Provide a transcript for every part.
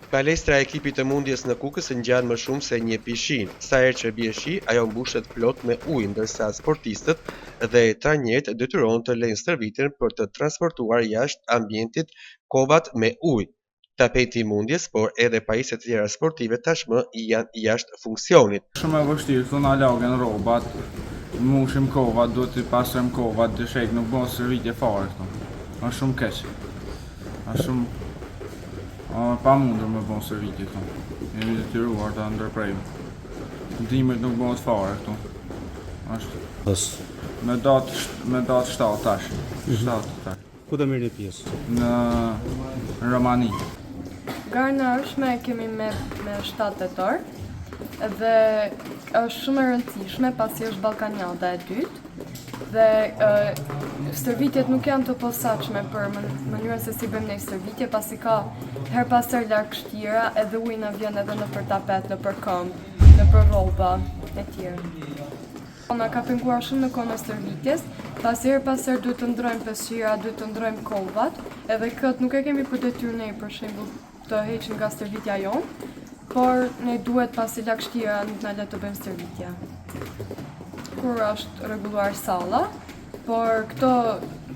Palestra e ekipit të mundjes në Kukës ngjan më shumë se një pishinë. Sa herë që bie shi, ajo mbushet plot me ujë, ndërsa sportistët dhe trajnerët detyrohen të lënë stërvitjen për të transportuar jashtë ambientit kovat me ujë. Tapeti i mundjes, por edhe pajisjet e tjera sportive tashmë janë jashtë funksionit. Shumë e vështirë, këtu na lagën rrobat, mushim kovat, duhet të pastrojmë kovat, dyshek nuk bën stërvitje fare këtu. Është shumë keq. Është shumë pa mundur me bën stërvitje këtu. Jemi detyruar ta ndërprejmë. Ndihmet nuk bëhet fare këtu. Është me datë 7 tash. 7 tash. Ku do merrni pjesë? Në Romani. Garna është kemi me 7 tetor dhe është shumë e rëndësishme pasi është Ballkaniada e dytë dhe stërvitjet nuk janë të posaçme për mënyrën se si bëjmë ne stërvitje pasi ka her pas her lagështira edhe uji na vjen edhe nëpër tapet, nëpër këmbë, nëpër rroba e tjera. Na ka penguar shumë në kohën e stërvitjes, pasi her pas her duhet të ndrojmë peshqira, duhet të ndrojmë kovat, edhe këtë nuk e kemi për detyrë ne për shembull të heqim nga stërvitja jonë, por ne duhet pasi lagështira nuk na le të bëjmë stërvitje. Kur është rregulluar salla, por këto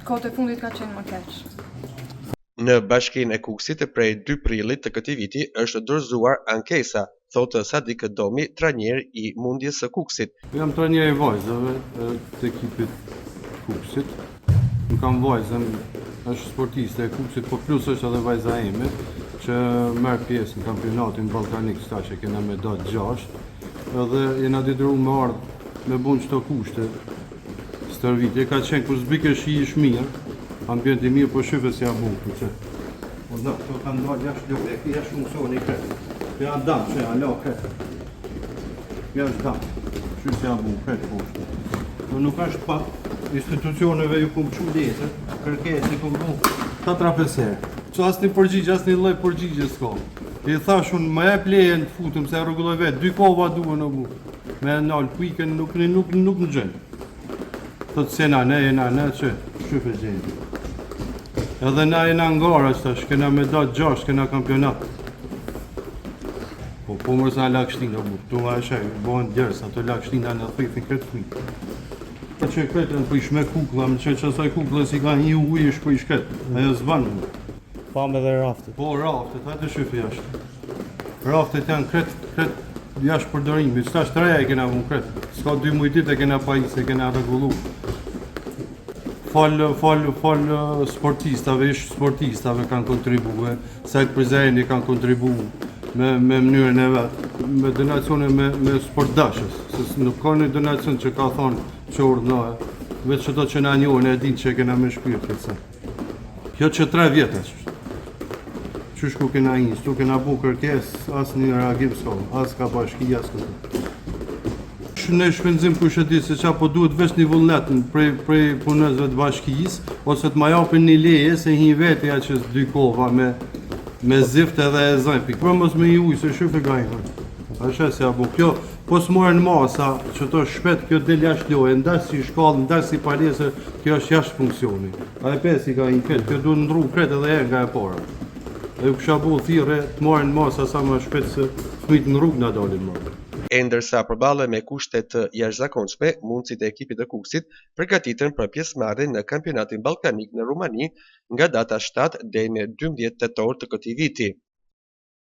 kohët e fundit ka qenë më keq. Në Bashkinë e Kukësit prej 2 prillit të këtij viti është dorëzuar ankesa, thotë Sadik Domi, trajner i mundjes së Kukësit. Jam trajner i vajzave të ekipit Kukësit. Nuk kam vajzën, është sportiste e Kukësit, po plus është edhe vajza ime që merr pjesë në kampionatin ballkanik, sta që kena medalë 6, edhe jena detyruar me ardhë me bën çdo kushte stërvitje. Ka qenë kur zbikë shi ish mirë, ambienti mirë, po shifë si ja bën këtu. Po do të kanë dalë jashtë lojë, kjo jashtë funksioni këtë. Kjo janë dam, që janë lo këtë. Kjo është dam. Shifë si ja bën këtë poshtë. Po nuk është pa institucioneve ju kumë që letër, kërkesë i kumë bu 4-5 herë. Që asë një përgjigje, asë një lloj përgjigje s'ka. I thash unë, më jep lejen të futëm se rregulloj vetë, 2 kova duhen në bu. Me nalë kuikën nuk në gjenë. Thotë se na ne që shqyfe gjenë. Edhe na jena ngara që tash, kena medalë 6, kena kampionat. Po mërës nga lagështin në bu. Tu nga e shaj, bëhen djerës, ato lagështin në thithin këtë fmi. Që këtë në prish me kukla, më që asaj kukla si ka një ujë shprish këtë, ajo zbanë më. Pam edhe raftet. Po, raftet, hajtë shqyfe jashtë. Raftet janë kretë jashtë përdorimi, s'ta shtreja e kena vënë kretë. S'ka 2 mujtit e kena pajisë, e kena regullu. Falë sportistave, ish sportistave kanë kontribue, Sajt Prizreni kanë kontribue me mënyrën e vetë, me donacione me sportdashës, se nuk ka një donacion që ka thonë që urdhnohet, vetë që do që na njohën e din që e kena me shkryt këtë. Kjo që 3 vjetë është. Qysh ku kena njës, tu kena bu kërkes, asë një reagim s'ka, asë ka bashki, asë këtë. Ne shpenzim kush e di se qa po duhet veç një vullnet prej punësve të bashkisë, ose të ma japin një leje se hi vetëja që 2 kova me zift edhe e zajpik. Për mos me i ujë, se shufe gajnë. A shë se abu, kjo, po s'morën masa që to shpet, kjo del jashtë lojë, ndash si shkallë, ndash si palesër, kjo është jashtë funksioni. A e pesi ka një këtë, kjo duhet ndru kretë edhe e nga e para. E u kësha bu thire të marrin masa sa më shpejt se fëmijët në rrugë na dalin më. Ndërsa përballen me kushte të jashtëzakonshme, mundësit e ekipit të Kukësit përgatiten për pjesëmarrje në kampionatin ballkanik në Rumani nga data 7 deri në 12 tetor të këtij viti.